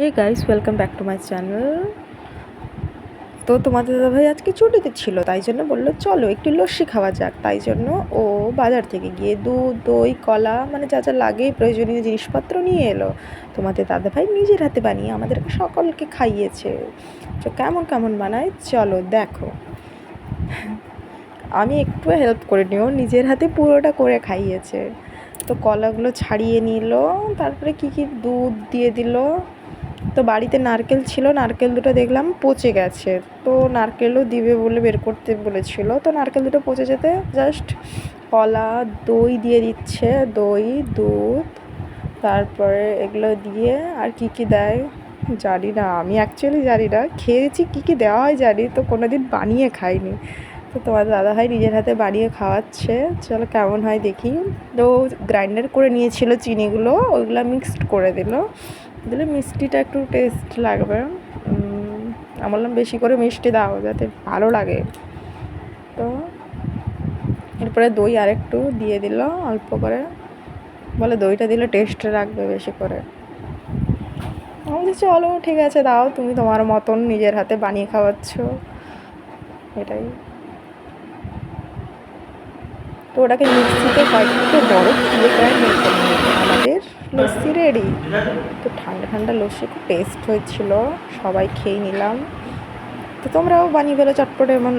Hey guys, welcome back to my channel. তো তোমাদের দাদাভাই আজকে ছুটিতে ছিল, তাই জন্য বললো চলো একটু লস্যি খাওয়া যাক। তাই জন্য ও বাজার থেকে গিয়ে দুধ, দই, কলা মানে যা যা লাগে প্রয়োজনীয় জিনিসপত্র নিয়ে এলো। তোমাদের দাদাভাই নিজের হাতে বানিয়ে আমাদেরকে সকলকে খাইয়েছে। তো কেমন কেমন বানায় চলো দেখো। আমি একটু হেল্প করে নিও, নিজের হাতে পুরোটা করে খাইয়েছে। তো কলাগুলো ছাড়িয়ে নিল, তারপরে কি দুধ দিয়ে দিল। তো বাড়িতে নারকেল ছিল, নারকেল দুটো দেখলাম পচে গেছে, তো নারকেলও দিবে বলে বের করতে বলেছিল। তো নারকেল দুটো পচে যেতে জাস্ট কলা, দই দিয়ে দিচ্ছে, দই, দুধ, তারপরে এগুলো দিয়ে আর কি দেয় জানি না। আমি অ্যাকচুয়ালি জানি না, খেয়েছি কি দেওয়া হয় জানি, তো কোনো দিন বানিয়ে খাইনি। তো তোমার দাদাভাই নিজের হাতে বানিয়ে খাওয়াচ্ছে, চলো কেমন হয় দেখি। তো গ্রাইন্ডার করে নিয়েছিল চিনিগুলো, ওইগুলো মিক্সড করে দিলে মিষ্টিটা একটু টেস্ট লাগবে। আমি বললাম বেশি করে মিষ্টি দাও যাতে ভালো লাগে। তো এরপরে দই আরেকটু দিয়ে দিল অল্প করে, বলে দইটা দিলে টেস্ট লাগবে বেশি করে। আমি বলছি চলো ঠিক আছে দাও, তুমি তোমার মতন নিজের হাতে বানিয়ে খাওয়াচ্ছ, এটাই। তো ওটাকে মিক্সিতে কয়েকটা বরফ দিয়ে গ্রাইন্ডার করে নিয়েছে, আমাদের লস্যি রেডি। তো ঠান্ডা ঠান্ডা লস্যি খুব টেস্ট হয়েছিল, সবাই খেয়ে নিলাম। তো তোমরাও বানিয়ে ফেলো চটপটে এমন।